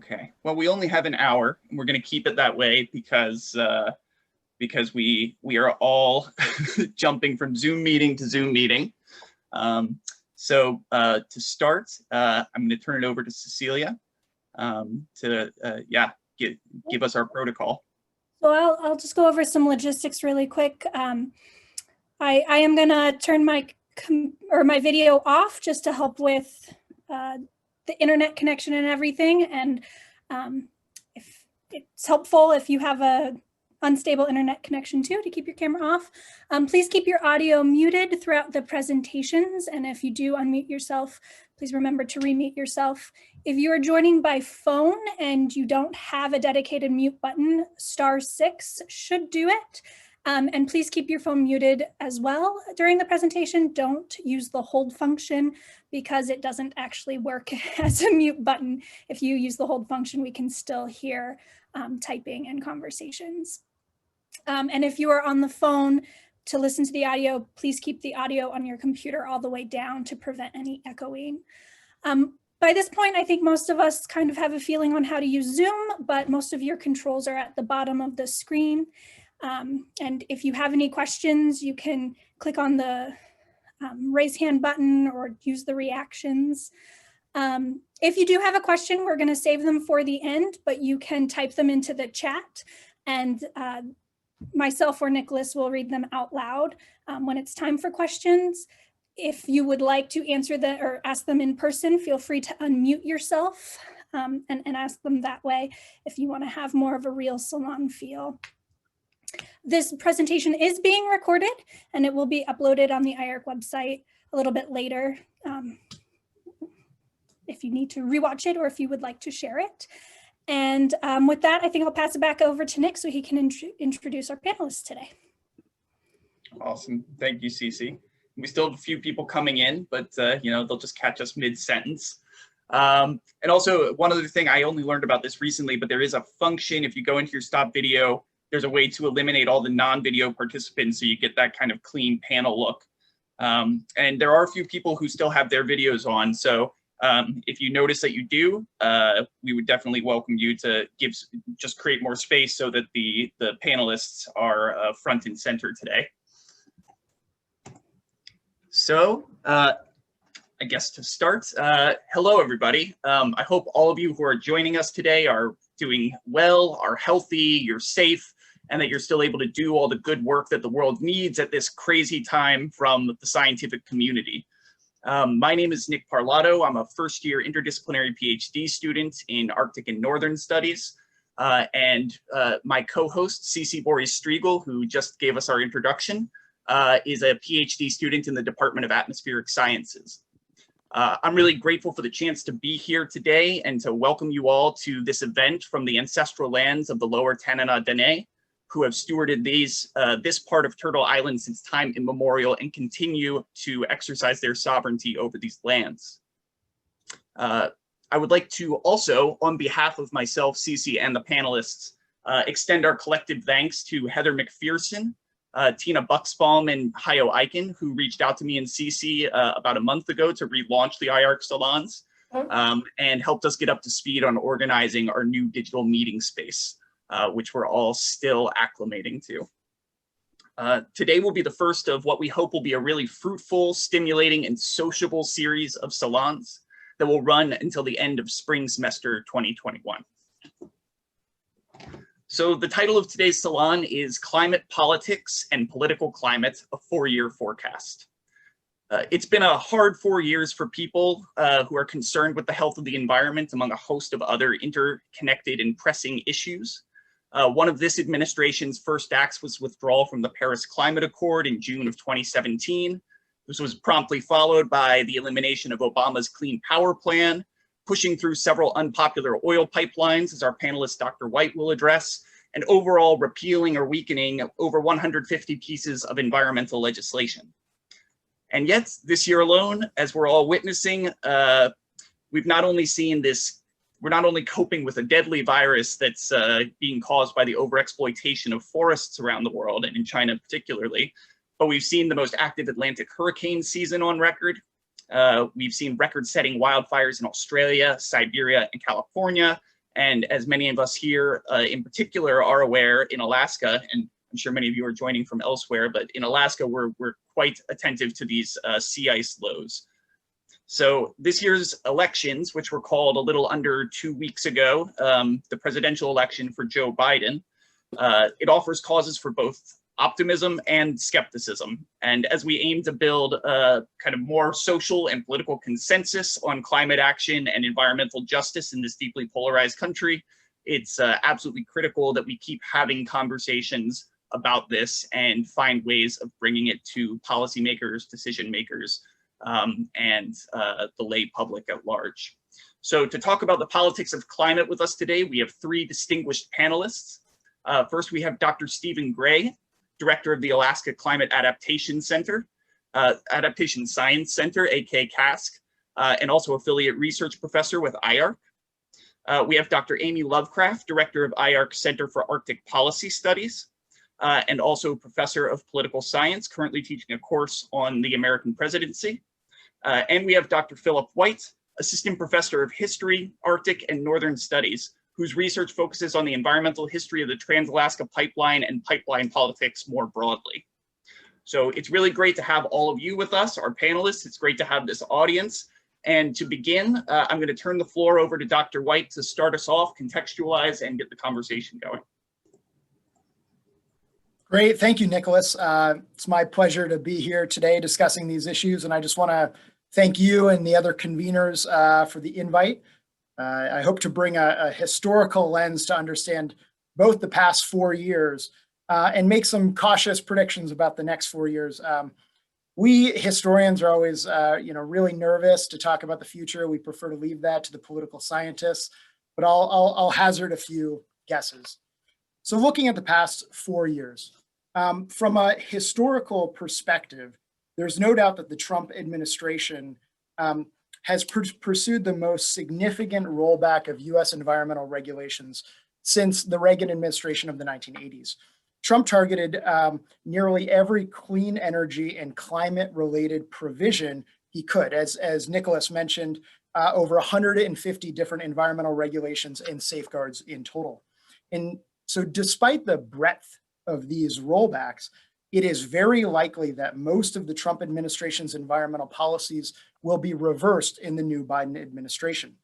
Okay, well, we only have an hour, and we're going to keep it that way because we are all jumping from Zoom meeting to Zoom meeting. So to start, I'm going to turn it over to Cecilia to give us our protocol. So I'll just go over some logistics really quick. I am going to turn my video off just to help with the internet connection and everything. And if it's helpful if you have a unstable internet connection too, to keep your camera off. Please keep your audio muted throughout the presentations. And if you do unmute yourself, please remember to remute yourself. If you are joining by phone and you don't have a dedicated mute button, *6 should do it. And please keep your phone muted as well during the presentation. Don't use the hold function because it doesn't actually work as a mute button. If you use the hold function, we can still hear typing and conversations. And if you are on the phone to listen to the audio, please keep the audio on your computer all the way down to prevent any echoing. By this point, I think most of us kind of have a feeling on how to use Zoom, but most of your controls are at the bottom of the screen. And if you have any questions, you can click on the raise hand button or use the reactions. If you do have a question, we're going to save them for the end, but you can type them into the chat, and myself or Nicholas will read them out loud when it's time for questions. If you would like to answer them or ask them in person, feel free to unmute yourself and ask them that way if you want to have more of a real salon feel. This presentation is being recorded and it will be uploaded on the IARC website a little bit later if you need to rewatch it or if you would like to share it. And with that, I think I'll pass it back over to Nick so he can introduce our panelists today. Awesome. Thank you, Cece. We still have a few people coming in, but you know, they'll just catch us mid-sentence. And also, one other thing, I only learned about this recently, but there is a function, if you go into your stop video, there's a way to eliminate all the non-video participants so you get that kind of clean panel look. And there are a few people who still have their videos on, so if you notice that you do, we would definitely welcome you to just create more space so that the panelists are front and center today. So I guess to start, hello everybody. I hope all of you who are joining us today are doing well, are healthy, you're safe, and that you're still able to do all the good work that the world needs at this crazy time from the scientific community. My name is Nick Parlato. I'm a first-year interdisciplinary PhD student in Arctic and Northern Studies. And my co-host, Cece Borries-Strigle, who just gave us our introduction, is a PhD student in the Department of Atmospheric Sciences. I'm really grateful for the chance to be here today and to welcome you all to this event from the ancestral lands of the Lower Tanana Dene, who have stewarded this part of Turtle Island since time immemorial and continue to exercise their sovereignty over these lands. I would like to also, on behalf of myself, Cece, and the panelists, extend our collective thanks to Heather McPherson, Tina Bucksbaum, and Hayo Eichen, who reached out to me and Cece about a month ago to relaunch the IARC salons and helped us get up to speed on organizing our new digital meeting space, which we're all still acclimating to. Today will be the first of what we hope will be a really fruitful, stimulating, and sociable series of salons that will run until the end of spring semester 2021. So the title of today's salon is Climate Politics and Political Climate, a 4-year forecast. It's been a hard 4 years for people who are concerned with the health of the environment among a host of other interconnected and pressing issues. One of this administration's first acts was withdrawal from the Paris Climate Accord in June of 2017. This was promptly followed by the elimination of Obama's Clean Power Plan, pushing through several unpopular oil pipelines, as our panelist Dr. Wight will address, and overall repealing or weakening over 150 pieces of environmental legislation. And yet, this year alone, as we're all witnessing, we've not only seen this, we're not only coping with a deadly virus that's being caused by the overexploitation of forests around the world, and in China particularly, but we've seen the most active Atlantic hurricane season on record. We've seen record-setting wildfires in Australia, Siberia, and California, And as many of us here in particular are aware, in Alaska, and I'm sure many of you are joining from elsewhere, but in Alaska, we're quite attentive to these sea ice lows. So this year's elections, which were called a little under 2 weeks ago, the presidential election for Joe Biden, it offers causes for both optimism and skepticism. And as we aim to build a kind of more social and political consensus on climate action and environmental justice in this deeply polarized country, it's absolutely critical that we keep having conversations about this and find ways of bringing it to policymakers, decision makers, and the lay public at large. So to talk about the politics of climate with us today, we have 3 distinguished panelists. First, we have Dr. Stephen Gray, Director of the Alaska Climate Adaptation Center, Adaptation Science Center, aka CASC, and also Affiliate Research Professor with IARC. We have Dr. Amy Lovecraft, Director of IARC Center for Arctic Policy Studies, and also Professor of Political Science, currently teaching a course on the American presidency. And we have Dr. Philip Wight, Assistant Professor of History, Arctic and Northern Studies, whose research focuses on the environmental history of the Trans-Alaska Pipeline and pipeline politics more broadly. So it's really great to have all of you with us, our panelists. It's great to have this audience. And to begin, I'm going to turn the floor over to Dr. Wight to start us off, contextualize, and get the conversation going. Great, thank you, Nicholas. It's my pleasure to be here today discussing these issues, and I just want to thank you and the other conveners for the invite. I hope to bring a historical lens to understand both the past 4 years and make some cautious predictions about the next 4 years. We historians are always, really nervous to talk about the future. We prefer to leave that to the political scientists, but I'll hazard a few guesses. So looking at the past 4 years, from a historical perspective, there's no doubt that the Trump administration has pursued the most significant rollback of US environmental regulations since the Reagan administration of the 1980s. Trump targeted nearly every clean energy and climate-related provision he could. As Nicholas mentioned, over 150 different environmental regulations and safeguards in total. And so despite the breadth of these rollbacks, it is very likely that most of the Trump administration's environmental policies will be reversed in the new Biden administration.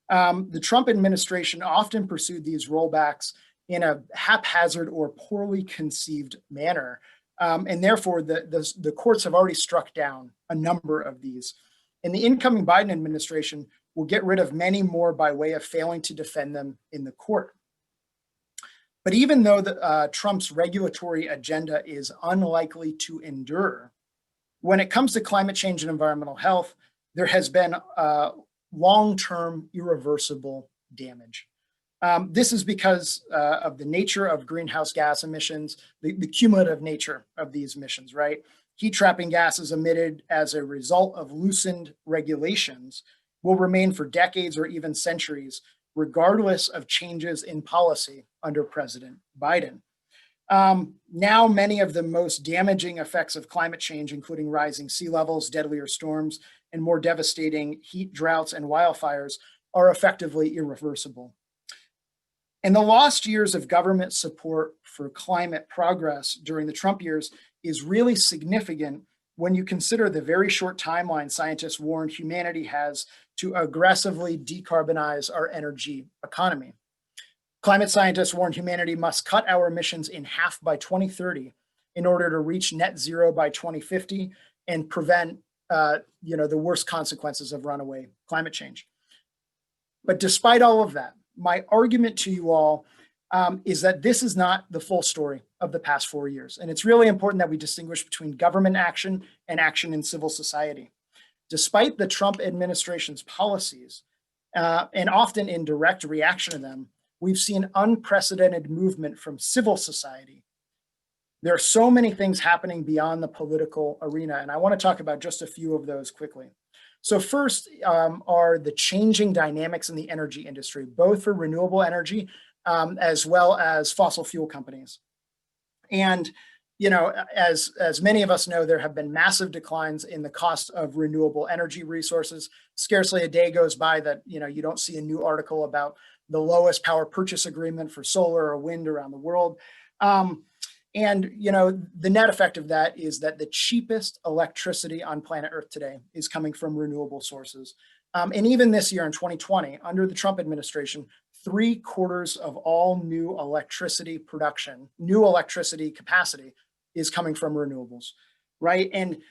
The Trump administration often pursued these rollbacks in a haphazard or poorly conceived manner. And therefore, the courts have already struck down a number of these. And the incoming Biden administration will get rid of many more by way of failing to defend them in the court. But even though Trump's regulatory agenda is unlikely to endure, when it comes to climate change and environmental health, there has been long-term irreversible damage. This is because of the nature of greenhouse gas emissions, the cumulative nature of these emissions, right? Heat trapping gases emitted as a result of loosened regulations will remain for decades or even centuries, regardless of changes in policy under President Biden. Now, many of the most damaging effects of climate change, including rising sea levels, deadlier storms, and more devastating heat droughts and wildfires, are effectively irreversible. And the lost years of government support for climate progress during the Trump years is really significant when you consider the very short timeline scientists warned humanity has to aggressively decarbonize our energy economy. Climate scientists warned humanity must cut our emissions in half by 2030 in order to reach net zero by 2050 and prevent the worst consequences of runaway climate change. But despite all of that, my argument to you all is that this is not the full story of the past 4 years. And it's really important that we distinguish between government action and action in civil society. Despite the Trump administration's policies, and often in direct reaction to them, we've seen unprecedented movement from civil society. There are so many things happening beyond the political arena, and I want to talk about just a few of those quickly. So first are the changing dynamics in the energy industry, both for renewable energy as well as fossil fuel companies. And as many of us know, there have been massive declines in the cost of renewable energy resources. Scarcely a day goes by that, you don't see a new article about the lowest power purchase agreement for solar or wind around the world. And the net effect of that is that the cheapest electricity on planet Earth today is coming from renewable sources. And even this year in 2020, under the Trump administration, 3/4 of all new electricity production, new electricity capacity is coming from renewables, right? And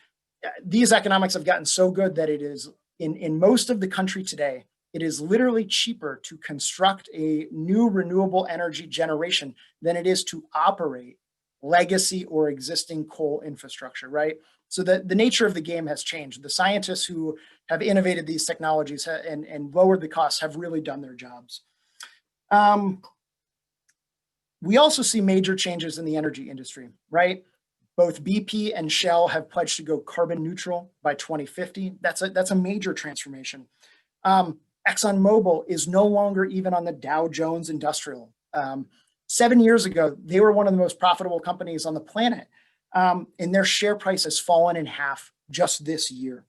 these economics have gotten so good that it is, in most of the country today, it is literally cheaper to construct a new renewable energy generation than it is to operate legacy or existing coal infrastructure, right? So the nature of the game has changed. The scientists who have innovated these technologies and lowered the costs have really done their jobs. We also see major changes in the energy industry, right? Both BP and Shell have pledged to go carbon neutral by 2050. That's a major transformation. ExxonMobil is no longer even on the Dow Jones Industrial. 7 years ago, they were one of the most profitable companies on the planet, and their share price has fallen in half just this year.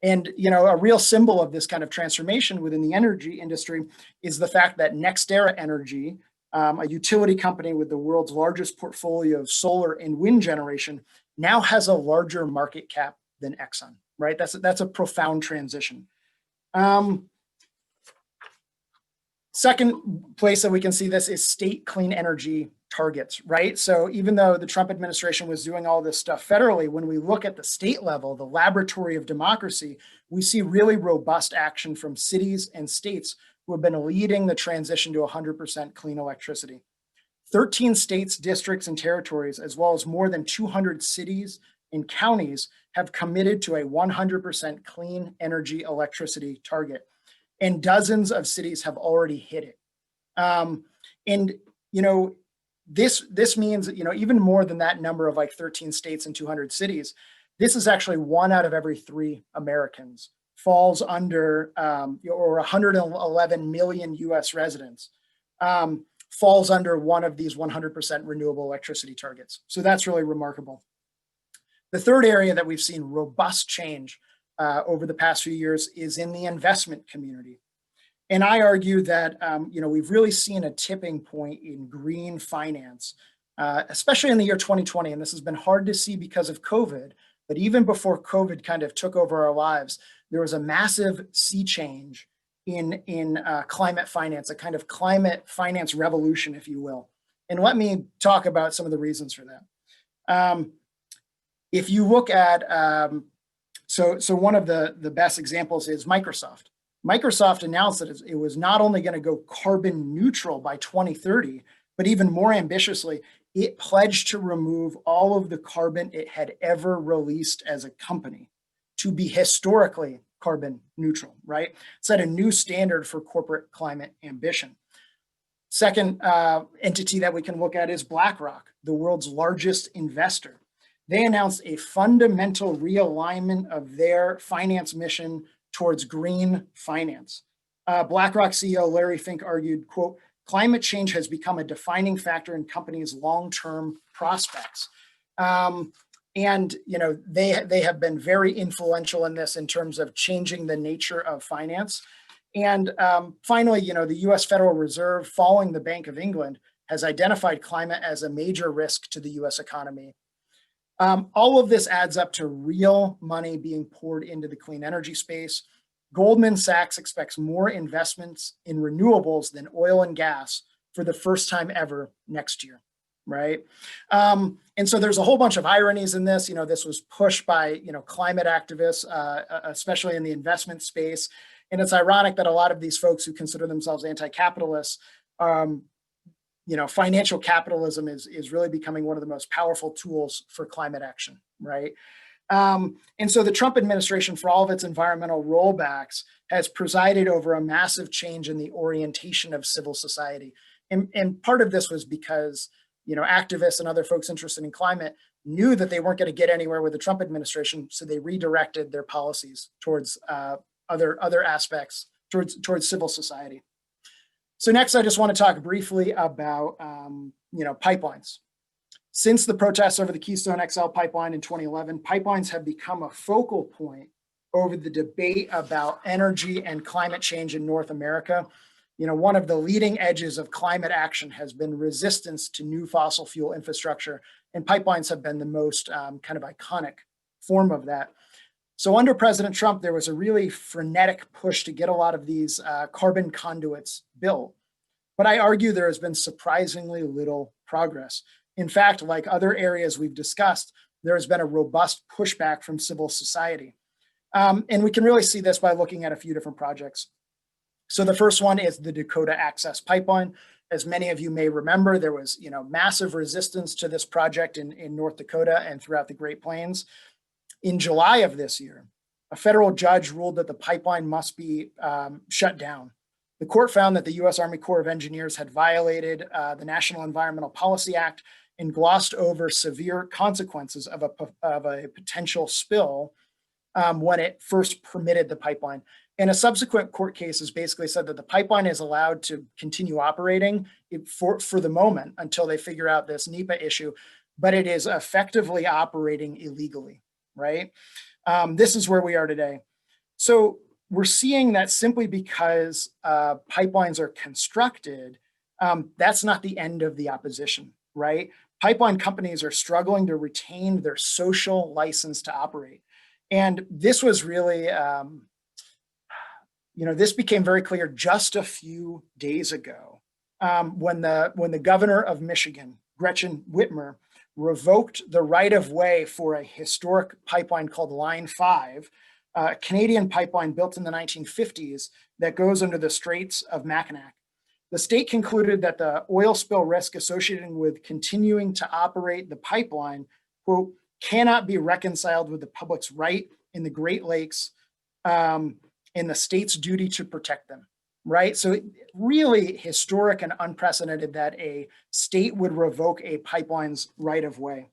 And a real symbol of this kind of transformation within the energy industry is the fact that NextEra Energy, a utility company with the world's largest portfolio of solar and wind generation, now has a larger market cap than Exxon, right? That's a profound transition. Second place that we can see this is state clean energy targets, right? So even though the Trump administration was doing all this stuff federally, when we look at the state level, the laboratory of democracy, we see really robust action from cities and states who have been leading the transition to 100% clean electricity. 13 states, districts, and territories, as well as more than 200 cities and counties, have committed to a 100% clean energy electricity target. And dozens of cities have already hit it. This means that, even more than that number of like 13 states and 200 cities, this is actually 1 out of every 3 Americans falls under, or 111 million US residents falls under one of these 100% renewable electricity targets. So that's really remarkable. The third area that we've seen robust change over the past few years is in the investment community. And I argue that, we've really seen a tipping point in green finance, especially in the year 2020. And this has been hard to see because of COVID, but even before COVID kind of took over our lives, there was a massive sea change in climate finance, a kind of climate finance revolution, if you will. And let me talk about some of the reasons for that. If you look at, so one of the best examples is Microsoft. Microsoft announced that it was not only going to go carbon neutral by 2030, but even more ambitiously, it pledged to remove all of the carbon it had ever released as a company to be historically carbon neutral, right? Set a new standard for corporate climate ambition. Second entity that we can look at is Blackrock, the world's largest investor. They announced a fundamental realignment of their finance mission towards green finance. BlackRock CEO Larry Fink argued, quote, "Climate change has become a defining factor in companies' long-term prospects." And they have been very influential in this in terms of changing the nature of finance. And finally, the US Federal Reserve, following the Bank of England, has identified climate as a major risk to the US economy. All of this adds up to real money being poured into the clean energy space. Goldman Sachs expects more investments in renewables than oil and gas for the first time ever next year, right? And so there's a whole bunch of ironies in this. This was pushed by, climate activists, especially in the investment space. And it's ironic that a lot of these folks who consider themselves anti-capitalists, financial capitalism is really becoming one of the most powerful tools for climate action, right? And so the Trump administration, for all of its environmental rollbacks, has presided over a massive change in the orientation of civil society. And part of this was because, activists and other folks interested in climate knew that they weren't going to get anywhere with the Trump administration, so they redirected their policies towards other aspects, towards civil society. So next, I just want to talk briefly about, pipelines. Since the protests over the Keystone XL pipeline in 2011, pipelines have become a focal point over the debate about energy and climate change in North America. You know, one of the leading edges of climate action has been resistance to new fossil fuel infrastructure, and pipelines have been the most kind of iconic form of that. So under President Trump, there was a really frenetic push to get a lot of these carbon conduits built. But I argue there has been surprisingly little progress. In fact, like other areas we've discussed, there has been a robust pushback from civil society. And we can really see this by looking at a few different projects. So the first one is the Dakota Access Pipeline. As many of you may remember, there was massive resistance to this project in North Dakota and throughout the Great Plains. In July of this year, a federal judge ruled that the pipeline must be shut down. The court found that the U.S. Army Corps of Engineers had violated the National Environmental Policy Act and glossed over severe consequences of a potential spill when it first permitted the pipeline. And a subsequent court case has basically said that the pipeline is allowed to continue operating for the moment until they figure out this NEPA issue, but it is effectively operating illegally, right? This is where we are today. So we're seeing that simply because pipelines are constructed, that's not the end of the opposition, right? Pipeline companies are struggling to retain their social license to operate. And this was really, this became very clear just a few days ago when the governor of Michigan, Gretchen Whitmer, revoked the right-of-way for a historic pipeline called Line 5, a Canadian pipeline built in the 1950s that goes under the Straits of Mackinac. The state concluded that the oil spill risk associated with continuing to operate the pipeline, quote, cannot be reconciled with the public's right in the Great Lakes and the state's duty to protect them, right? So really historic and unprecedented that a state would revoke a pipeline's right-of-way.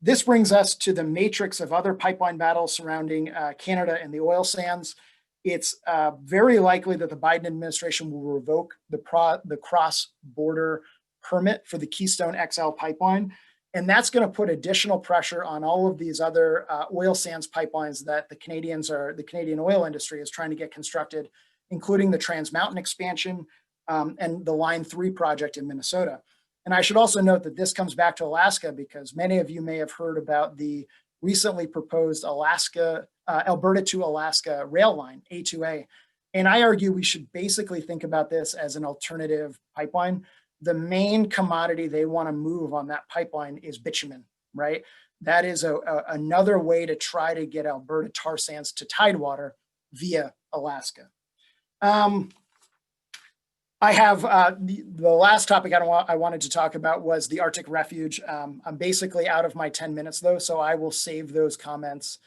This brings us to the matrix of other pipeline battles surrounding Canada and the oil sands. It's very likely that the Biden administration will revoke the cross-border permit for the Keystone XL pipeline. And that's going to put additional pressure on all of these other oil sands pipelines that the Canadian oil industry is trying to get constructed, including the Trans Mountain expansion and the Line 3 project in Minnesota. And I should also note that this comes back to Alaska because many of you may have heard about the recently proposed Alberta to Alaska rail line, A2A. And I argue we should basically think about this as an alternative pipeline. The main commodity they want to move on that pipeline is bitumen, right? That is another way to try to get Alberta tar sands to Tidewater via Alaska. I have the last topic I wanted to talk about was the Arctic Refuge. I'm basically out of my 10 minutes though, so I will save those comments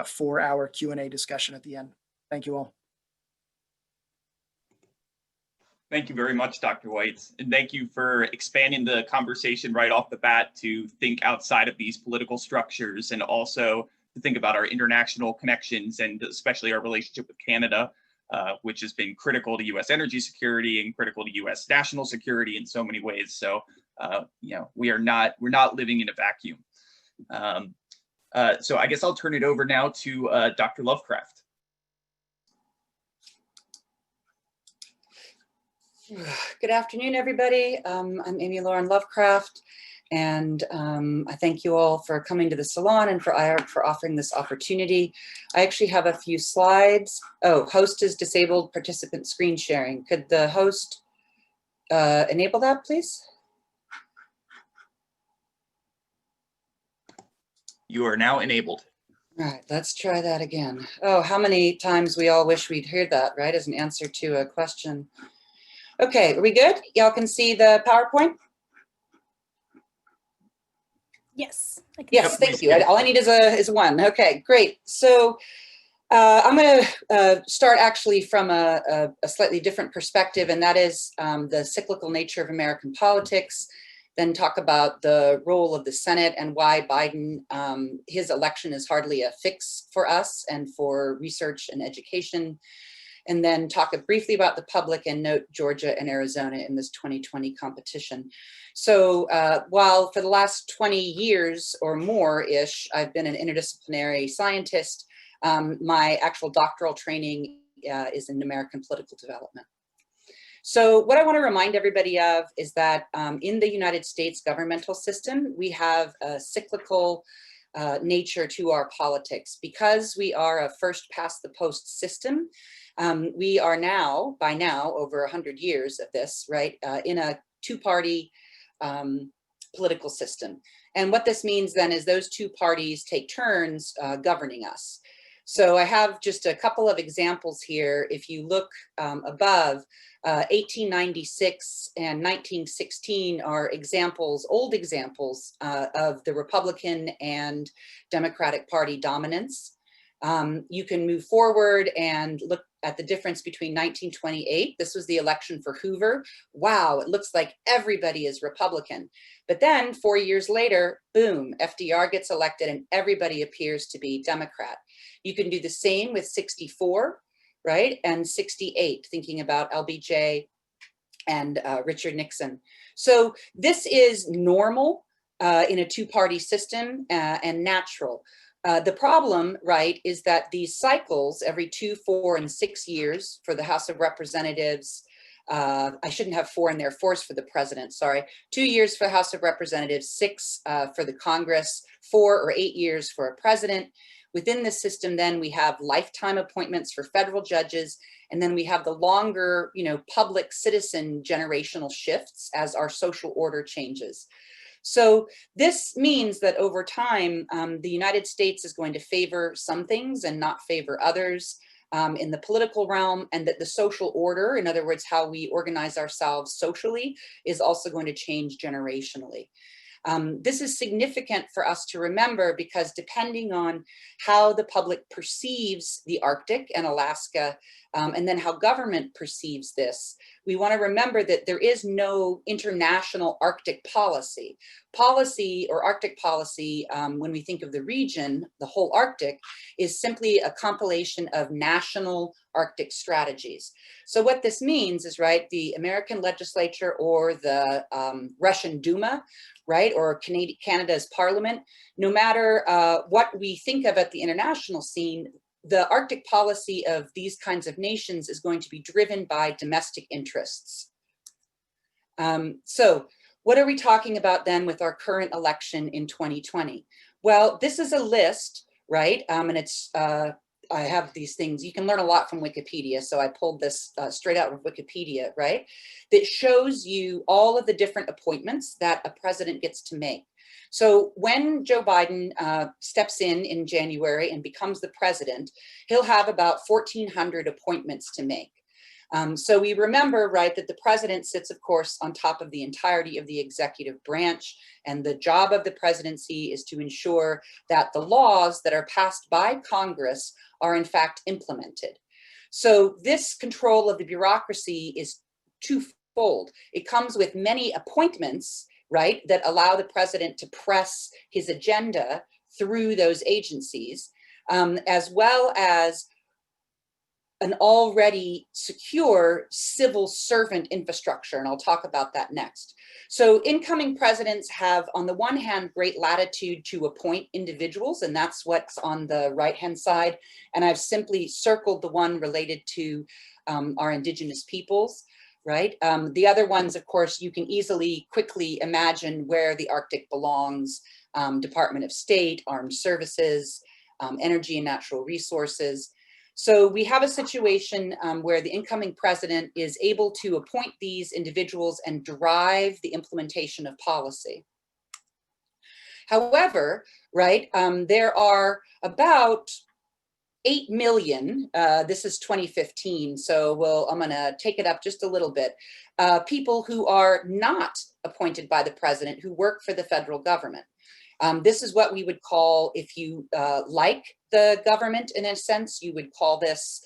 for our Q&A discussion at the end. Thank you all. Thank you very much, Dr. Wight, and thank you for expanding the conversation right off the bat to think outside of these political structures and also to think about our international connections and especially our relationship with Canada, which has been critical to U.S. energy security and critical to U.S. national security in so many ways. So, we're not living in a vacuum. So I guess I'll turn it over now to Dr. Lovecraft. Good afternoon, everybody. I'm Amy Lauren Lovecraft, and I thank you all for coming to the Salon and for IARC for offering this opportunity. I actually have a few slides. Oh, host is disabled, participant screen sharing. Could the host enable that, please? You are now enabled. All right, let's try that again. Oh, how many times we all wish we'd heard that, right, as an answer to a question. Okay, are we good? Y'all can see the PowerPoint? Yes. Yes, thank you. All I need is one. Okay, great. So I'm going to start actually from a slightly different perspective, and that is the cyclical nature of American politics, then talk about the role of the Senate and why Biden, his election is hardly a fix for us and for research and education. and then talk briefly about the public and note Georgia and Arizona in this 2020 competition. So while for the last 20 years or more-ish, I've been an interdisciplinary scientist, my actual doctoral training is in American political development. So what I want to remind everybody of is that in the United States governmental system, we have a cyclical nature to our politics. Because we are a first past the post system, we are now, by now, over 100 years of this, right, in a two-party political system. And what this means then is those two parties take turns governing us. So I have just a couple of examples here. If you look above, 1896 and 1916 are examples, old examples of the Republican and Democratic Party dominance. You can move forward and look at the difference between 1928. This was the election for Hoover. Wow, it looks like everybody is Republican. But then 4 years later, boom, FDR gets elected and everybody appears to be Democrat. You can do the same with 64, right? And 68, thinking about LBJ and Richard Nixon. So this is normal in a two-party system and natural. The problem, right, is that these cycles every 2, 4, and 6 years for the House of Representatives, I shouldn't have 4 in there, 4 is for the president, sorry. 2 years for the House of Representatives, 6 for the Congress, 4 or 8 years for a president. Within this system, then we have lifetime appointments for federal judges, and then we have the longer, public citizen generational shifts as our social order changes. So this means that over time, the United States is going to favor some things and not favor others in the political realm, and that the social order, in other words, how we organize ourselves socially, is also going to change generationally. This is significant for us to remember because depending on how the public perceives the Arctic and Alaska, and then how government perceives this, we want to remember that there is no international Arctic policy. Policy or Arctic policy, when we think of the region, the whole Arctic, is simply a compilation of national Arctic strategies. So what this means is, right, the American legislature or the Russian Duma, right, or Canada's parliament, no matter what we think of at the international scene, the Arctic policy of these kinds of nations is going to be driven by domestic interests. So what are we talking about then with our current election in 2020? Well, this is a list, right, and it's, I have these things, you can learn a lot from Wikipedia, so I pulled this straight out of Wikipedia, right, that shows you all of the different appointments that a president gets to make. So when Joe Biden steps in January and becomes the president, he'll have about 1,400 appointments to make. So we remember, right, that the president sits, of course, on top of the entirety of the executive branch, and the job of the presidency is to ensure that the laws that are passed by Congress are in fact implemented. So this control of the bureaucracy is twofold. It comes with many appointments, right, that allow the president to press his agenda through those agencies, as well as an already secure civil servant infrastructure, and I'll talk about that next. So incoming presidents have, on the one hand, great latitude to appoint individuals, and that's what's on the right-hand side, and I've simply circled the one related to our indigenous peoples, right? The other ones, of course, you can easily, quickly imagine where the Arctic belongs: Department of State, Armed Services, Energy and Natural Resources. So we have a situation where the incoming president is able to appoint these individuals and drive the implementation of policy. However, right, there are about 8 million, this is 2015, so I'm gonna take it up just a little bit, people who are not appointed by the president who work for the federal government. This is what we would call, if you like the government in a sense, you would call this,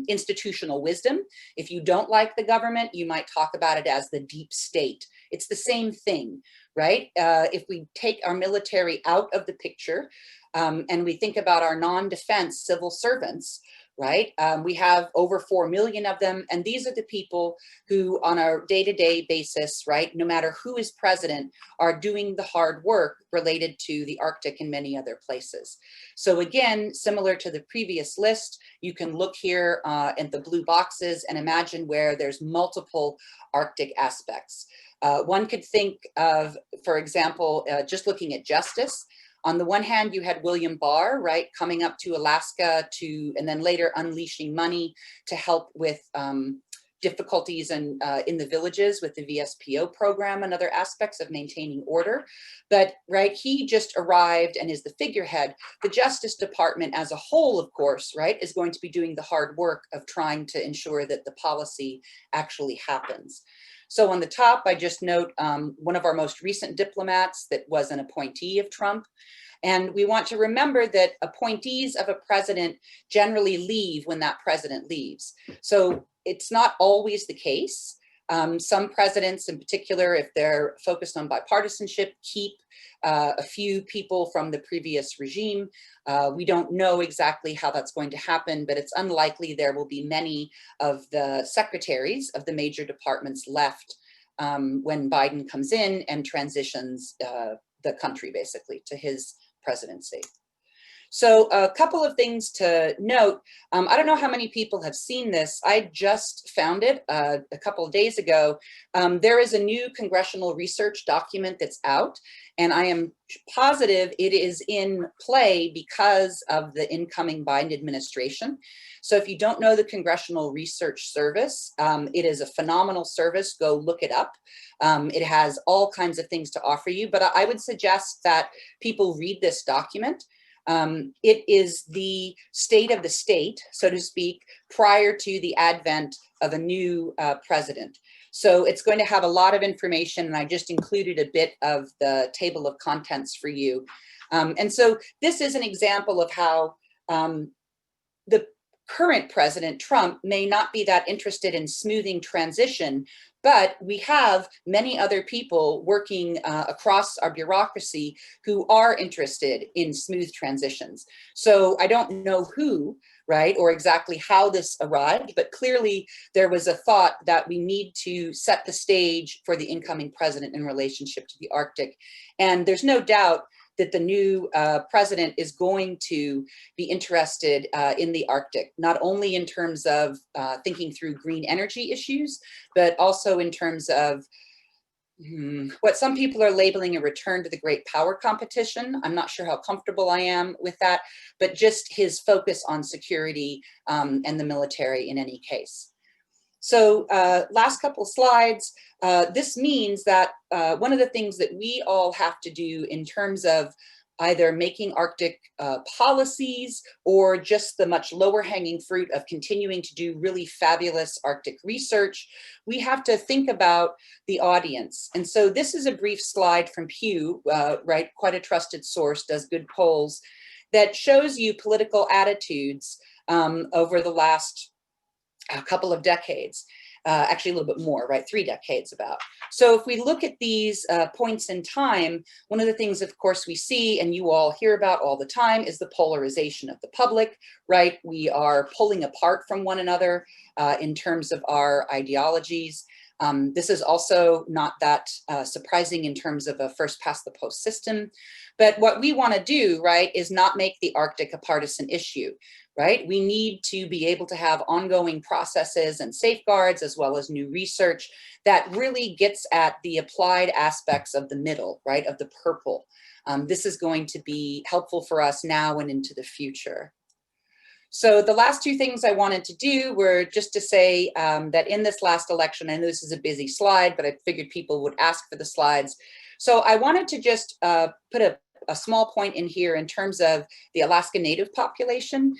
institutional wisdom. If you don't like the government, you might talk about it as the deep state. It's the same thing, right? If we take our military out of the picture and we think about our non-defense civil servants right? We have over 4 million of them, and these are the people who on a day-to-day basis, right, no matter who is president, are doing the hard work related to the Arctic and many other places. So again, similar to the previous list, you can look here at the blue boxes and imagine where there's multiple Arctic aspects. One could think of, for example, just looking at justice. On the one hand, you had William Barr, right, coming up to Alaska and then later unleashing money to help with difficulties in the villages with the VSPO program and other aspects of maintaining order. But, right, he just arrived and is the figurehead. The Justice Department as a whole, of course, right, is going to be doing the hard work of trying to ensure that the policy actually happens. So on the top, I just note one of our most recent diplomats that was an appointee of Trump. And we want to remember that appointees of a president generally leave when that president leaves. So it's not always the case. Some presidents in particular, if they're focused on bipartisanship, keep a few people from the previous regime. We don't know exactly how that's going to happen, but it's unlikely there will be many of the secretaries of the major departments left when Biden comes in and transitions the country basically to his presidency. So a couple of things to note. I don't know how many people have seen this. I just found it a couple of days ago. There is a new congressional research document that's out, and I am positive it is in play because of the incoming Biden administration. So if you don't know the Congressional Research Service, it is a phenomenal service. Go look it up. It has all kinds of things to offer you, but I would suggest that people read this document. It is the state of the state, so to speak, prior to the advent of a new president. So it's going to have a lot of information, and I just included a bit of the table of contents for you. And so this is an example of how the current president, Trump, may not be that interested in smoothing transition, but we have many other people working across our bureaucracy who are interested in smooth transitions. So I don't know who, right, or exactly how this arrived, but clearly there was a thought that we need to set the stage for the incoming president in relationship to the Arctic. And there's no doubt that the new president is going to be interested in the Arctic, not only in terms of thinking through green energy issues, but also in terms of what some people are labeling a return to the great power competition. I'm not sure how comfortable I am with that, but just his focus on security and the military in any case. So last couple slides, this means that one of the things that we all have to do in terms of either making Arctic policies or just the much lower hanging fruit of continuing to do really fabulous Arctic research, we have to think about the audience. And so this is a brief slide from Pew, right, quite a trusted source, does good polls, that shows you political attitudes over the last a couple of decades, actually a little bit more, right? 3 decades about. So if we look at these points in time, one of the things, of course, we see and you all hear about all the time is the polarization of the public, right? We are pulling apart from one another in terms of our ideologies. This is also not that surprising in terms of a first past the post system. But what we want to do, right, is not make the Arctic a partisan issue, right? We need to be able to have ongoing processes and safeguards as well as new research that really gets at the applied aspects of the middle, right, of the purple. This is going to be helpful for us now and into the future. So the last 2 things I wanted to do were just to say that in this last election, I know this is a busy slide, but I figured people would ask for the slides. So I wanted to just put a small point in here in terms of the Alaska Native population,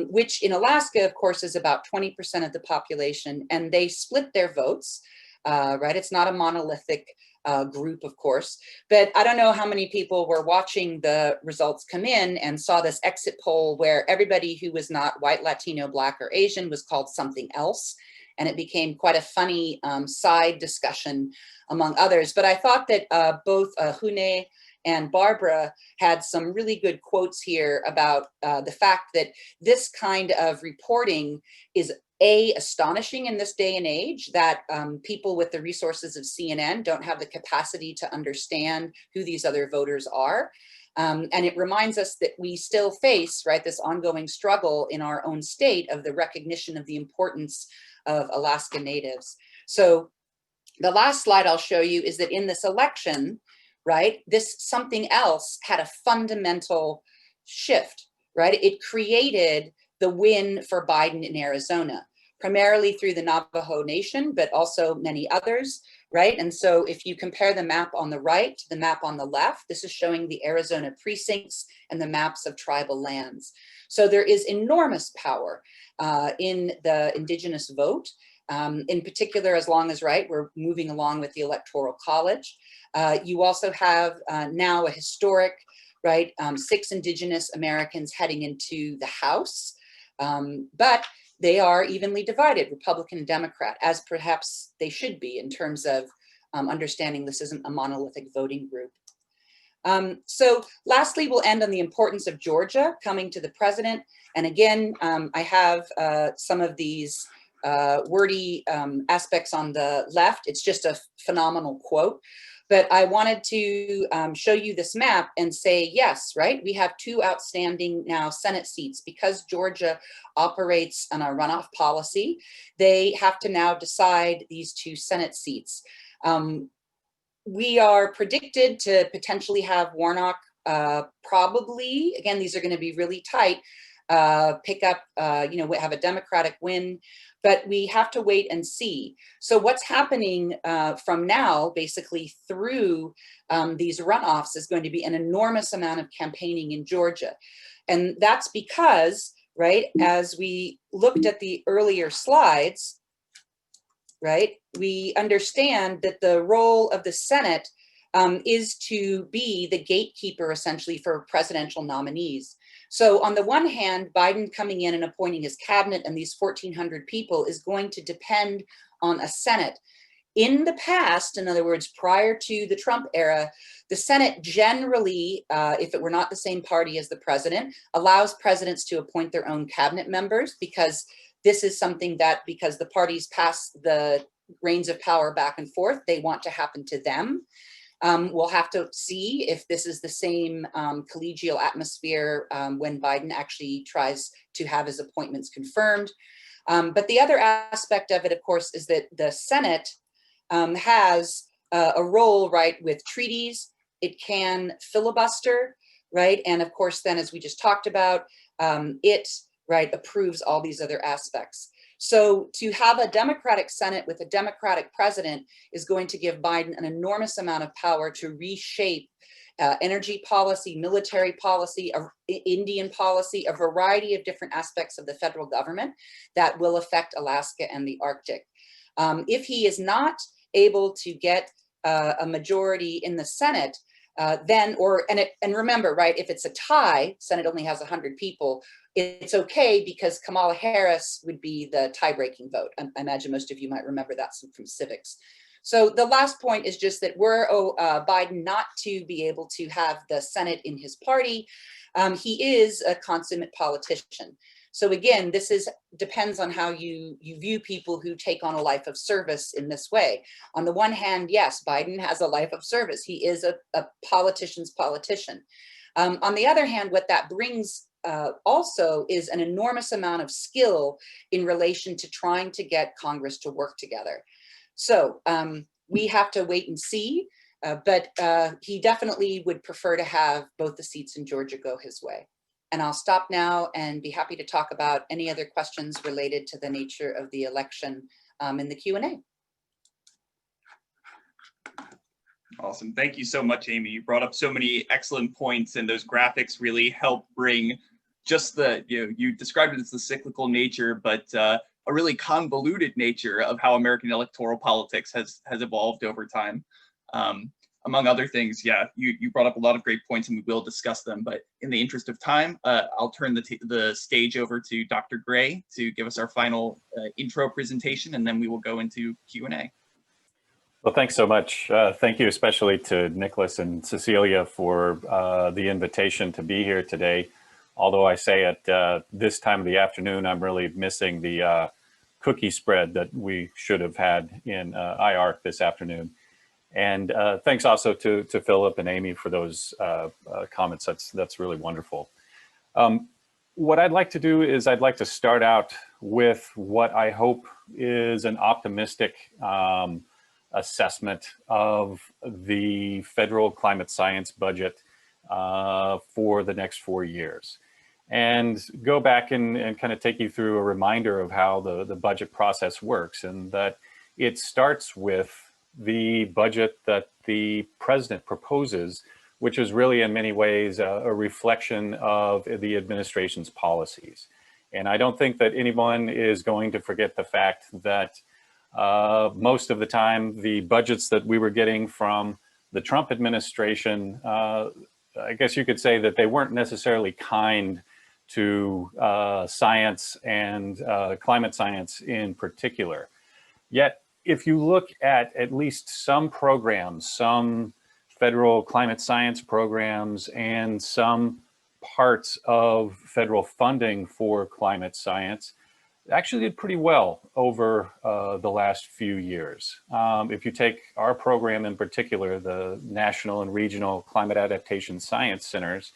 which in Alaska, of course, is about 20% of the population, and they split their votes, right? It's not a monolithic group, of course, but I don't know how many people were watching the results come in and saw this exit poll where everybody who was not white, Latino, Black, or Asian was called something else. And it became quite a funny side discussion among others. But I thought that both Hune And Barbara had some really good quotes here about the fact that this kind of reporting is astonishing in this day and age, that people with the resources of CNN don't have the capacity to understand who these other voters are. And it reminds us that we still face, right, this ongoing struggle in our own state of the recognition of the importance of Alaska Natives. So the last slide I'll show you is that in this election, right, this something else had a fundamental shift, right? It created the win for Biden in Arizona, primarily through the Navajo Nation, but also many others, right? And so if you compare the map on the right to the map on the left, this is showing the Arizona precincts and the maps of tribal lands. So there is enormous power in the indigenous vote. In particular, as long as, right, we're moving along with the Electoral College. You also have now a historic, right, 6 Indigenous Americans heading into the House, but they are evenly divided, Republican and Democrat, as perhaps they should be in terms of understanding this isn't a monolithic voting group. So lastly, we'll end on the importance of Georgia coming to the president. And again, I have some of these wordy aspects on the left. It's just a phenomenal quote. But I wanted to show you this map and say, yes, right? We have 2 outstanding now Senate seats. Because Georgia operates on a runoff policy, they have to now decide these 2 Senate seats. We are predicted to potentially have Warnock probably, again, these are going to be really tight, pick up, you know, have a Democratic win, but we have to wait and see. So what's happening from now, basically through these runoffs, is going to be an enormous amount of campaigning in Georgia. And that's because, right, as we looked at the earlier slides, right, we understand that the role of the Senate is to be the gatekeeper, essentially, for presidential nominees. So on the one hand, Biden coming in and appointing his cabinet and these 1,400 people is going to depend on a Senate. In the past, in other words, prior to the Trump era, the Senate generally, if it were not the same party as the president, allows presidents to appoint their own cabinet members, because this is something that, because the parties pass the reins of power back and forth, they want to happen to them. We'll have to see if this is the same collegial atmosphere when Biden actually tries to have his appointments confirmed. But the other aspect of it, of course, is that the Senate has a role, right, with treaties. It can filibuster, right? And of course, then, as we just talked about, it, right, approves all these other aspects. So to have a Democratic Senate with a Democratic president is going to give Biden an enormous amount of power to reshape energy policy, military policy, Indian policy, a variety of different aspects of the federal government that will affect Alaska and the Arctic. If he is not able to get a majority in the Senate, then, and remember, right, if it's a tie, Senate only has 100 people, it's okay, because Kamala Harris would be the tie-breaking vote. I imagine most of you might remember that from civics. So the last point is just that were Biden not to be able to have the Senate in his party, he is a consummate politician. So again, this depends on how you view people who take on a life of service in this way. On the one hand, yes, Biden has a life of service. He is a politician's politician. On the other hand, what that brings also is an enormous amount of skill in relation to trying to get Congress to work together. So we have to wait and see, but he definitely would prefer to have both the seats in Georgia go his way. And I'll stop now and be happy to talk about any other questions related to the nature of the election in the Q&A. Awesome. Thank you so much, Amy. You brought up so many excellent points, and those graphics really help bring just the, you described it as the cyclical nature, but a really convoluted nature of how American electoral politics has evolved over time. Among other things, yeah, you brought up a lot of great points, and we will discuss them. But in the interest of time, I'll turn the stage over to Dr. Gray to give us our final intro presentation, and then we will go into Q&A. Well, thanks so much. Thank you especially to Nicholas and Cecilia for the invitation to be here today. Although I say at this time of the afternoon, I'm really missing the cookie spread that we should have had in IARC this afternoon. And thanks also to Philip and Amy for those comments. That's really wonderful. What I'd like to do is I'd like to start out with what I hope is an optimistic assessment of the federal climate science budget for the next 4 years. And go back and kind of take you through a reminder of how the budget process works, and that it starts with the budget that the president proposes, which is really in many ways a reflection of the administration's policies. And I don't think that anyone is going to forget the fact that most of the time, the budgets that we were getting from the Trump administration, I guess you could say that they weren't necessarily kind to science and climate science in particular. Yet, if you look at least some programs, some federal climate science programs and some parts of federal funding for climate science, actually did pretty well over the last few years. If you take our program in particular, the National and Regional Climate Adaptation Science Centers,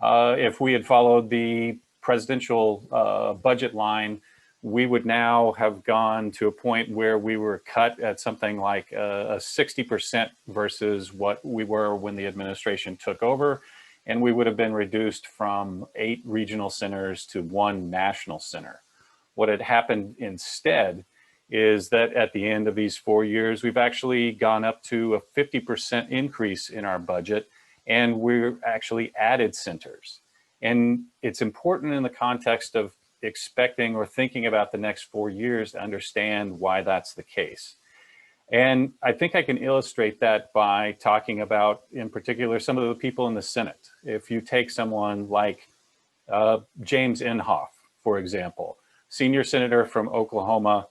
if we had followed the presidential budget line, we would now have gone to a point where we were cut at something like a 60% versus what we were when the administration took over. And we would have been reduced from 8 regional centers to 1 national center. What had happened instead is that at the end of these 4 years, we've actually gone up to a 50% increase in our budget, and we're actually added centers. And it's important in the context of expecting or thinking about the next 4 years to understand why that's the case. And I think I can illustrate that by talking about, in particular, some of the people in the Senate. If you take someone like James Inhofe, for example, senior senator from Oklahoma,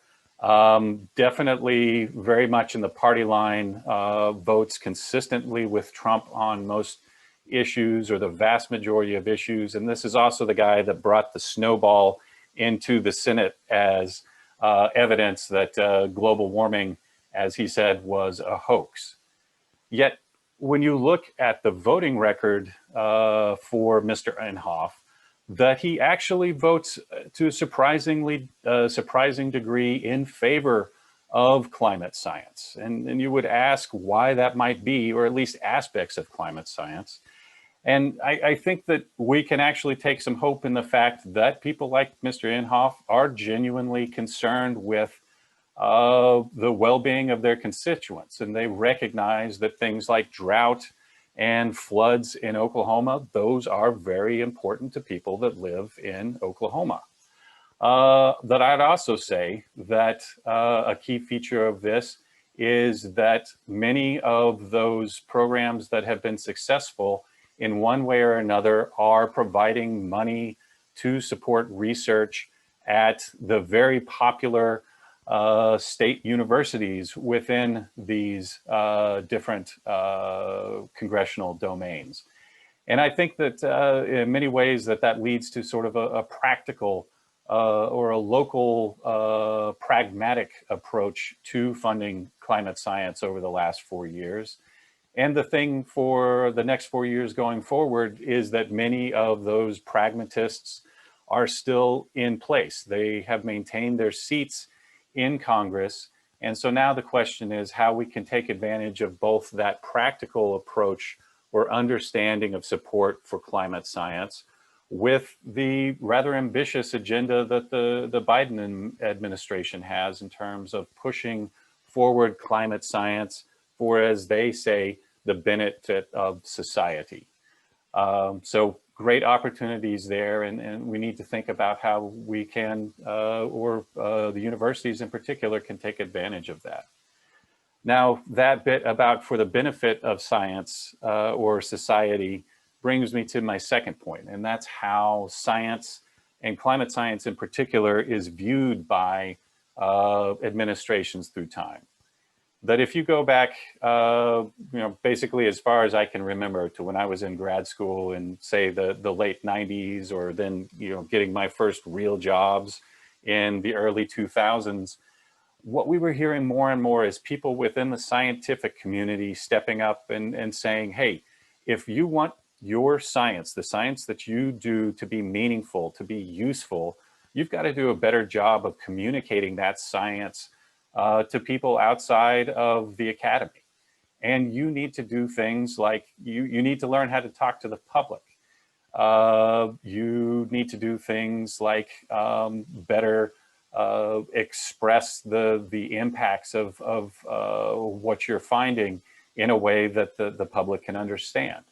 definitely very much in the party line, votes consistently with Trump on most issues or the vast majority of issues. And this is also the guy that brought the snowball into the Senate as evidence that global warming, as he said, was a hoax. Yet, when you look at the voting record for Mr. Inhofe, that he actually votes to a surprising degree in favor of climate science. And you would ask why that might be, or at least aspects of climate science. And I think that we can actually take some hope in the fact that people like Mr. Inhofe are genuinely concerned with the well-being of their constituents. And they recognize that things like drought and floods in Oklahoma, those are very important to people that live in Oklahoma. That I'd also say that a key feature of this is that many of those programs that have been successful in one way or another are providing money to support research at the very popular state universities within these different congressional domains. And I think that in many ways that leads to sort of a practical or a local pragmatic approach to funding climate science over the last 4 years. And the thing for the next 4 years going forward is that many of those pragmatists are still in place. They have maintained their seats in Congress. And so now the question is how we can take advantage of both that practical approach or understanding of support for climate science with the rather ambitious agenda that the Biden administration has in terms of pushing forward climate science for, as they say, the benefit of society. So great opportunities there, and we need to think about how we can, the universities in particular, can take advantage of that. Now, that bit about for the benefit of science or society brings me to my second point, and that's how science and climate science in particular is viewed by administrations through time. that if you go back, basically as far as I can remember to when I was in grad school in, say, the late 90s, or then, getting my first real jobs in the early 2000s, what we were hearing more and more is people within the scientific community stepping up and saying, hey, if you want your science, the science that you do, to be meaningful, to be useful, you've got to do a better job of communicating that science to people outside of the academy. And you need to do things like, you need to learn how to talk to the public. You need to do things like better express the impacts of what you're finding in a way that the public can understand.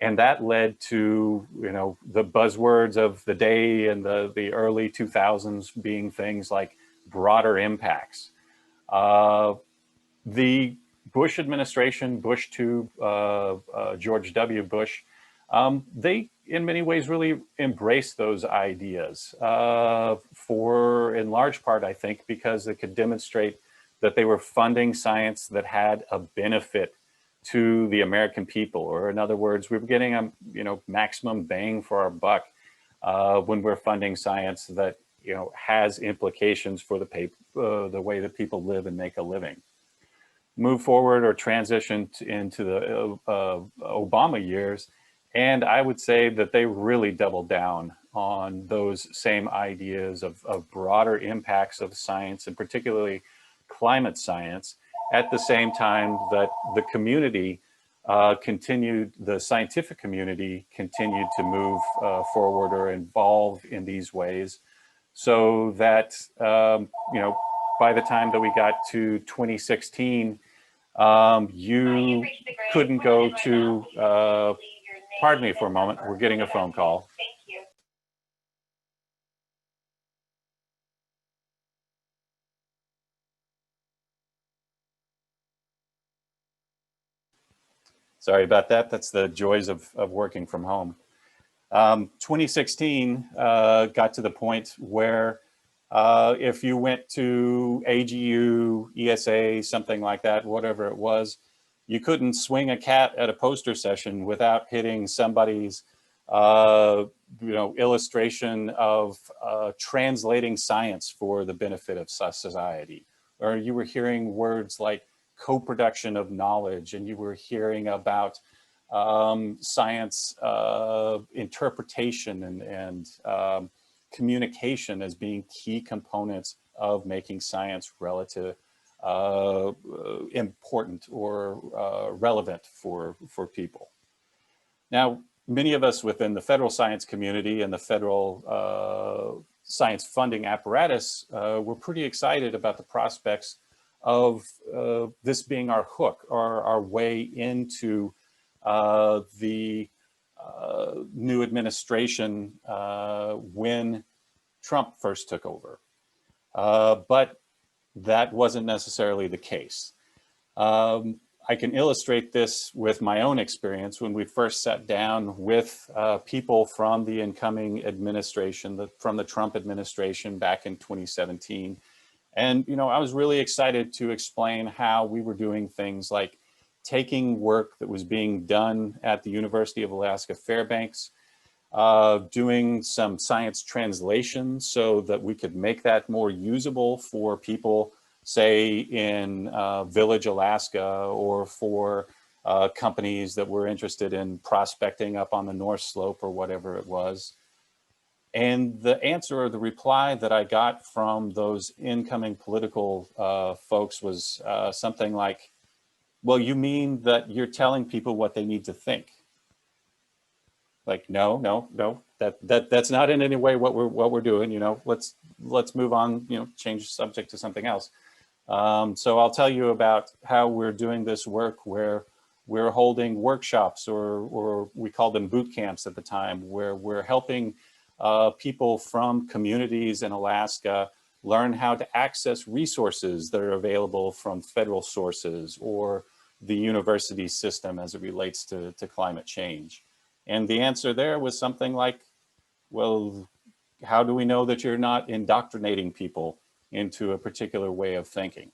And that led to, the buzzwords of the day in the early 2000s being things like broader impacts. The Bush administration, Bush 2, George W. Bush, they in many ways really embraced those ideas for, in large part, I think, because they could demonstrate that they were funding science that had a benefit to the American people, or in other words, we were getting a maximum bang for our buck when we're funding science that has implications for the way that people live and make a living. Move forward or transition into the Obama years, and I would say that they really doubled down on those same ideas of broader impacts of science, and particularly climate science, at the same time that the community the scientific community continued to move forward or involve in these ways, so that, by the time that we got to 2016, you couldn't go to, pardon me for a moment, we're getting a phone call. Sorry about that. That's the joys of working from home. 2016 got to the point where if you went to AGU, ESA, something like that, whatever it was, you couldn't swing a cat at a poster session without hitting somebody's illustration of translating science for the benefit of society. Or you were hearing words like co-production of knowledge, and you were hearing about science interpretation and communication as being key components of making science relative important or relevant for people. Now, many of us within the federal science community and the federal science funding apparatus were pretty excited about the prospects of this being our hook, or our way into the new administration when Trump first took over. But that wasn't necessarily the case. I can illustrate this with my own experience when we first sat down with people from the incoming administration, from the Trump administration back in 2017. And, I was really excited to explain how we were doing things like taking work that was being done at the University of Alaska Fairbanks, doing some science translation so that we could make that more usable for people, say in Village, Alaska, or for companies that were interested in prospecting up on the North Slope or whatever it was. And the answer, or the reply that I got from those incoming political folks was something like, well, you mean that you're telling people what they need to think? Like, no, that's not in any way what we're doing. Let's move on. Change the subject to something else. So I'll tell you about how we're doing this work, where we're holding workshops, or we called them boot camps at the time, where we're helping people from communities in Alaska learn how to access resources that are available from federal sources or the university system as it relates to climate change. And the answer there was something like, well, how do we know that you're not indoctrinating people into a particular way of thinking?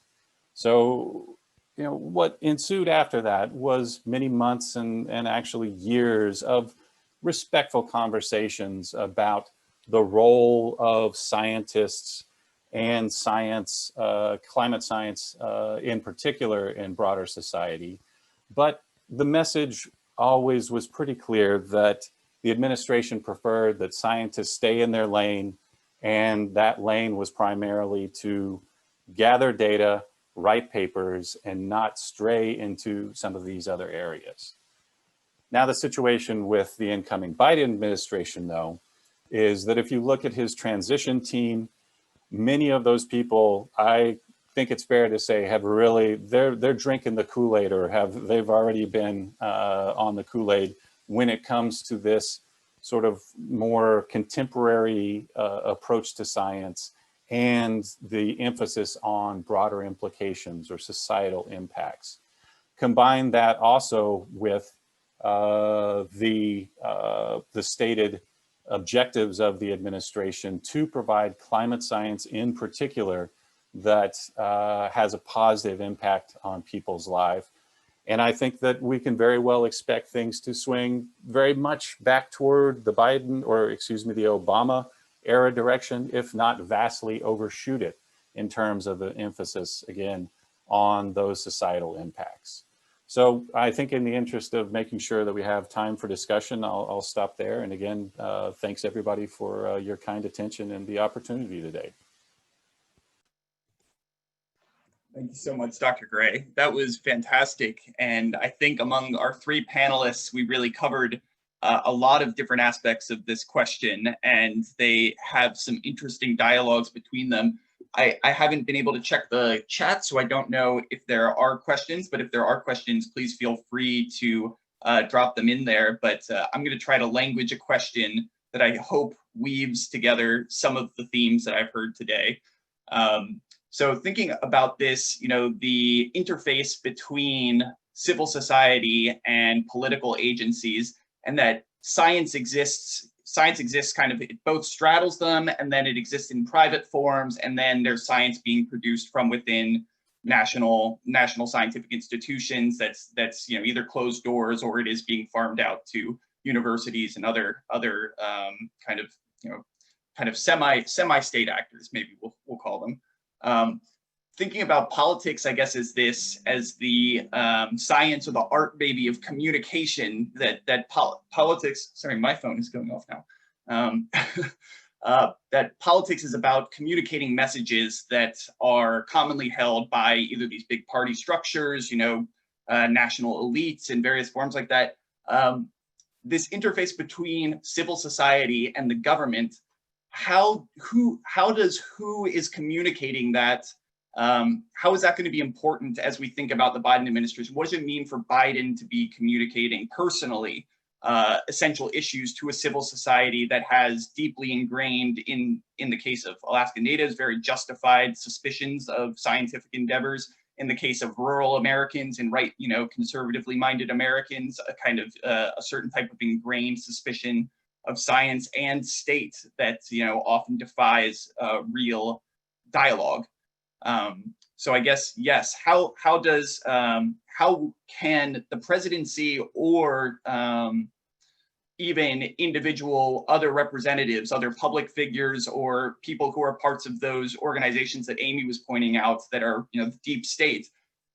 So what ensued after that was many months and actually years of respectful conversations about the role of scientists and science, climate science in particular in broader society. But the message always was pretty clear that the administration preferred that scientists stay in their lane, and that lane was primarily to gather data, write papers, and not stray into some of these other areas. Now, the situation with the incoming Biden administration, though, is that if you look at his transition team, many of those people, I think it's fair to say, have really, they're drinking the Kool-Aid, or they've already been on the Kool-Aid when it comes to this sort of more contemporary approach to science and the emphasis on broader implications or societal impacts. Combine that also with the stated objectives of the administration to provide climate science in particular that has a positive impact on people's life. And I think that we can very well expect things to swing very much back toward the Biden, or excuse me, the Obama era direction, if not vastly overshoot it in terms of the emphasis, again, on those societal impacts. So I think in the interest of making sure that we have time for discussion, I'll stop there. And again, thanks everybody for your kind attention and the opportunity today. Thank you so much, Dr. Gray. That was fantastic. And I think among our three panelists, we really covered a lot of different aspects of this question, and they have some interesting dialogues between them. I haven't been able to check the chat, so I don't know if there are questions, but if there are questions, please feel free to drop them in there. But I'm going to try to language a question that I hope weaves together some of the themes that I've heard today. So thinking about this, the interface between civil society and political agencies, and that science exists kind of, it both straddles them, and then it exists in private forms, and then there's science being produced from within national scientific institutions that's either closed doors, or it is being farmed out to universities and other kind of semi-state actors, maybe we'll call them. Thinking about politics, I guess, as the science or the art maybe of communication, that politics, sorry, my phone is going off now, that politics is about communicating messages that are commonly held by either these big party structures, national elites in various forms like that. This interface between civil society and the government, how who is communicating that? How is that going to be important as we think about the Biden administration? What does it mean for Biden to be communicating personally essential issues to a civil society that has deeply ingrained, in the case of Alaska Natives, very justified suspicions of scientific endeavors? In the case of rural Americans and conservatively minded Americans, a kind of a certain type of ingrained suspicion of science and state that often defies real dialogue. So I guess, yes, how can the presidency or even individual other representatives, other public figures, or people who are parts of those organizations that Amy was pointing out that are deep state,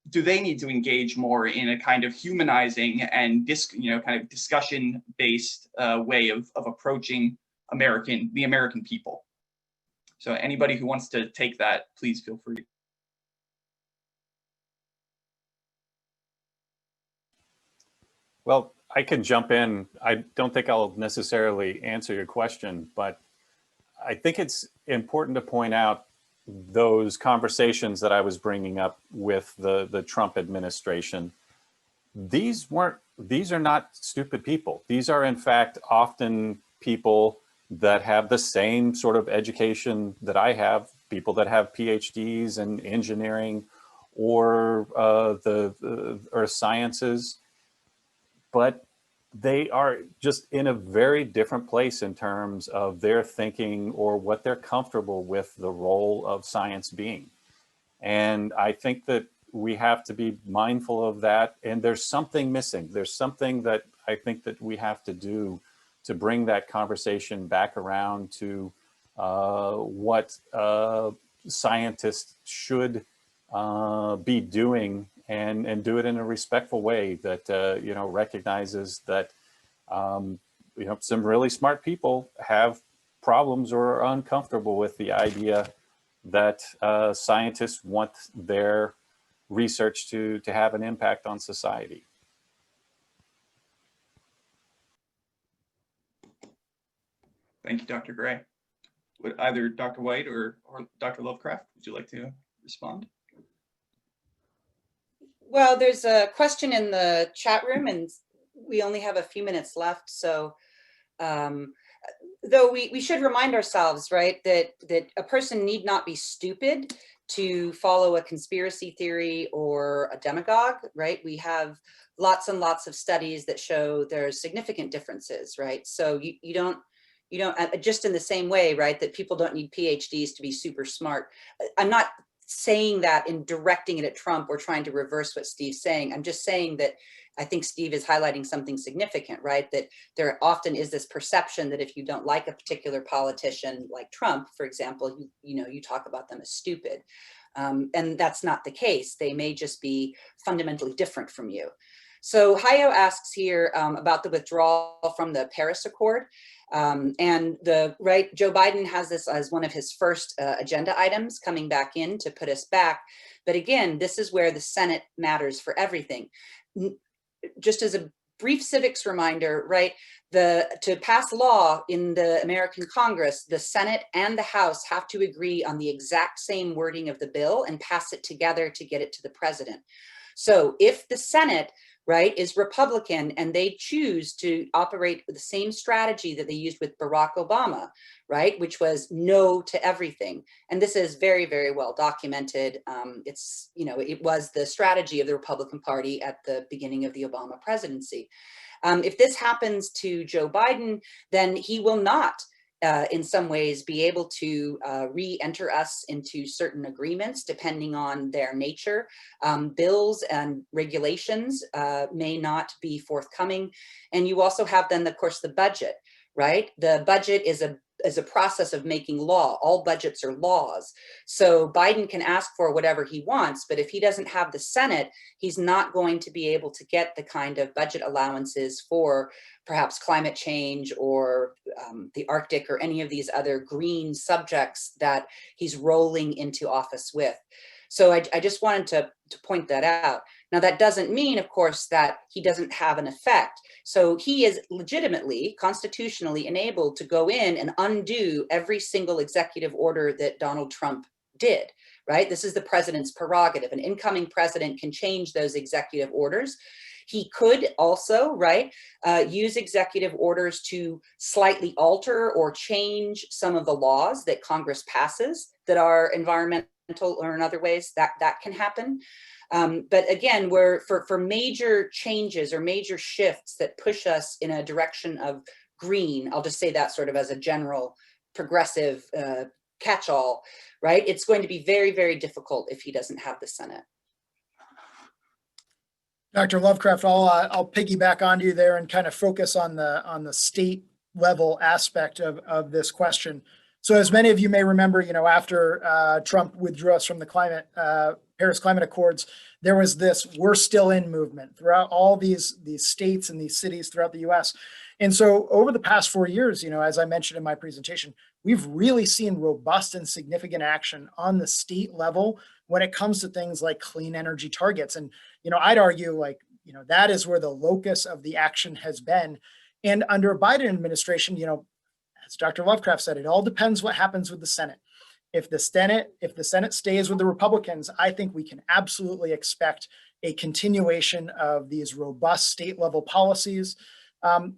do they need to engage more in a kind of humanizing and kind of discussion-based way of approaching the American people? So anybody who wants to take that, please feel free. Well, I can jump in. I don't think I'll necessarily answer your question, but I think it's important to point out those conversations that I was bringing up with the Trump administration. These are not stupid people. These are, in fact, often people that have the same sort of education that I have, people that have PhDs in engineering or the earth sciences, but they are just in a very different place in terms of their thinking or what they're comfortable with the role of science being. And I think that we have to be mindful of that. And there's something missing. There's something that I think that we have to do to bring that conversation back around to what scientists should be doing, and do it in a respectful way that recognizes that some really smart people have problems or are uncomfortable with the idea that scientists want their research to have an impact on society. Thank you, Dr. Gray. Would either Dr. Wight or Dr. Lovecraft, would you like to respond? Well, there's a question in the chat room, and we only have a few minutes left. So, though we should remind ourselves, right, that a person need not be stupid to follow a conspiracy theory or a demagogue, right? We have lots and lots of studies that show there's significant differences, right? So you don't just in the same way, right, that people don't need PhDs to be super smart. I'm not saying that in directing it at Trump or trying to reverse what Steve's saying. I'm just saying that I think Steve is highlighting something significant, right? That there often is this perception that if you don't like a particular politician like Trump, for example, you talk about them as stupid. And that's not the case. They may just be fundamentally different from you. So Hayo asks here about the withdrawal from the Paris Accord. And Joe Biden has this as one of his first agenda items coming back in to put us back. But again, this is where the Senate matters for everything. Just as a brief civics reminder, right, to pass law in the American Congress, the Senate and the House have to agree on the exact same wording of the bill and pass it together to get it to the president. So if the Senate, right, is Republican and they choose to operate with the same strategy that they used with Barack Obama, right, which was no to everything. And this is very, very well documented. It was the strategy of the Republican Party at the beginning of the Obama presidency. If this happens to Joe Biden, then he will not in some ways be able to re-enter us into certain agreements depending on their nature. Bills and regulations may not be forthcoming. And you also have then, of course, the budget, right? The budget is a process of making law. All budgets are laws. So Biden can ask for whatever he wants, but if he doesn't have the Senate, he's not going to be able to get the kind of budget allowances for perhaps climate change or the Arctic or any of these other green subjects that he's rolling into office with. So I just wanted to point that out. Now, that doesn't mean, of course, that he doesn't have an effect. So he is legitimately, constitutionally enabled to go in and undo every single executive order that Donald Trump did, right? This is the president's prerogative. An incoming president can change those executive orders. He could also, right, use executive orders to slightly alter or change some of the laws that Congress passes that are environmental or in other ways that can happen. But again, for major changes or major shifts that push us in a direction of green, I'll just say that sort of as a general progressive catch-all, right? It's going to be very, very difficult if he doesn't have the Senate. Dr. Lovecraft, I'll piggyback onto you there and kind of focus on the state level aspect of this question. So as many of you may remember, after Trump withdrew us from the Paris Climate Accords, there was this "we're still in" movement throughout all these states and these cities throughout the US. And so over the past 4 years, as I mentioned in my presentation, we've really seen robust and significant action on the state level when it comes to things like clean energy targets. And, I'd argue that is where the locus of the action has been. And under Biden administration, as Dr. Lovecraft said, it all depends what happens with the Senate. If the Senate stays with the Republicans, I think we can absolutely expect a continuation of these robust state level policies.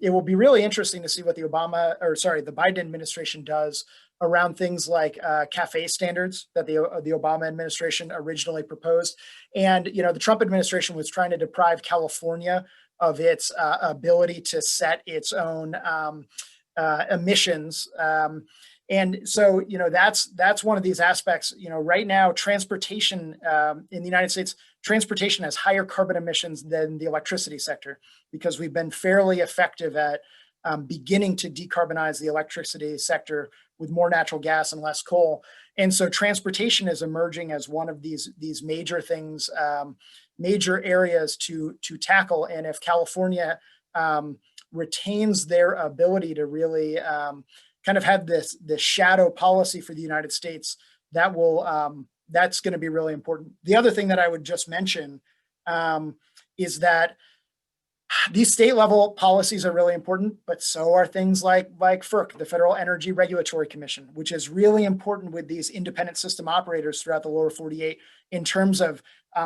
It will be really interesting to see what the Biden administration does around things like CAFE standards that the Obama administration originally proposed. And, the Trump administration was trying to deprive California of its ability to set its own emissions. And so, you know, that's one of these aspects. You know, right now, transportation in the United States, transportation has higher carbon emissions than the electricity sector, because we've been fairly effective at beginning to decarbonize the electricity sector with more natural gas and less coal. And so transportation is emerging as one of these major things, major areas to tackle. And if California retains their ability to really kind of have this shadow policy for the United States, that will that's going to be really important. The other thing that I would just mention is that these state level policies are really important, but so are things like FERC, the Federal Energy Regulatory Commission, which is really important with these independent system operators throughout the lower 48 in terms of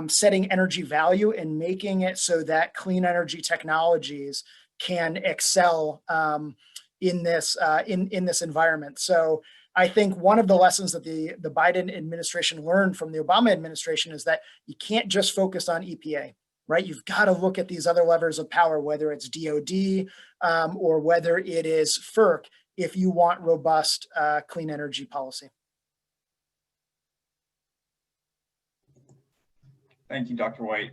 setting energy value and making it so that clean energy technologies can excel in this environment. So I think one of the lessons that the Biden administration learned from the Obama administration is that you can't just focus on EPA. Right, you've got to look at these other levers of power, whether it's DOD or whether it is FERC, if you want robust clean energy policy. Thank you, Dr. Wight.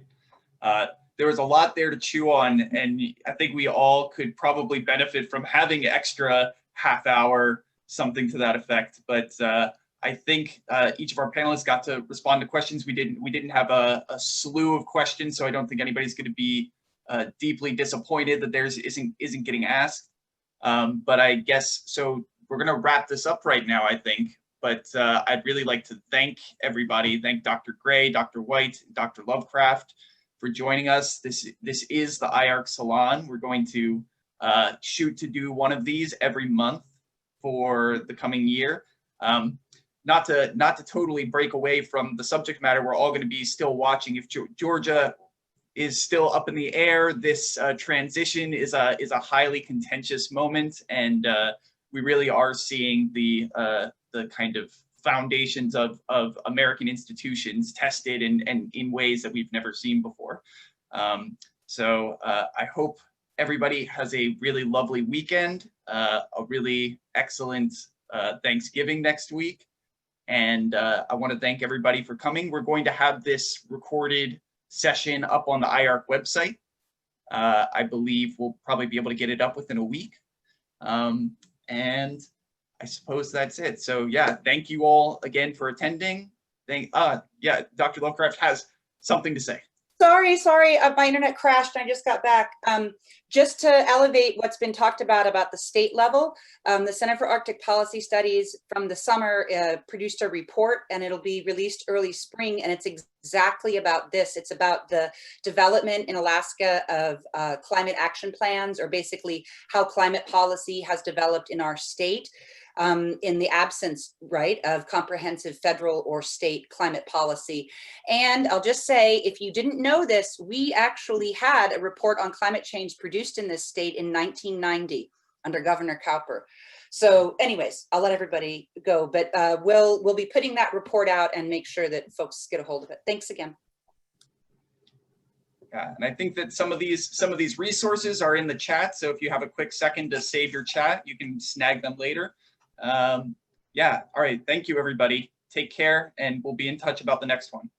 There was a lot there to chew on, and I think we all could probably benefit from having extra half hour, something to that effect. But I think each of our panelists got to respond to questions. We didn't have a slew of questions, so I don't think anybody's going to be deeply disappointed that theirs isn't getting asked. But I guess so. We're going to wrap this up right now, I think. But I'd really like to thank everybody. Thank Dr. Gray, Dr. Wight, Dr. Lovecraft for joining us. This is the IARC Salon. We're going to shoot to do one of these every month for the coming year. Not to totally break away from the subject matter, we're all going to be still watching. If Georgia is still up in the air, this transition is a highly contentious moment, and we really are seeing the kind of foundations of American institutions tested and in ways that we've never seen before. So I hope everybody has a really lovely weekend, a really excellent Thanksgiving next week. And I want to thank everybody for coming. We're going to have this recorded session up on the IARC website. I believe we'll probably be able to get it up within a week. And I suppose that's it. So yeah, thank you all again for attending. Yeah, Dr. Lovecraft has something to say. Sorry, my internet crashed and I just got back. Just to elevate what's been talked about the state level, the Center for Arctic Policy Studies from the summer produced a report, and it'll be released early spring, and it's exactly about this. It's about the development in Alaska of climate action plans, or basically how climate policy has developed in our state. In the absence, right, of comprehensive federal or state climate policy. And I'll just say, if you didn't know this, we actually had a report on climate change produced in this state in 1990 under Governor Cowper. So anyways, I'll let everybody go, but we'll be putting that report out and make sure that folks get a hold of it. Thanks again. Yeah, and I think that some of these resources are in the chat. So if you have a quick second to save your chat, you can snag them later. Yeah, all right. Thank you, everybody. Take care, and we'll be in touch about the next one.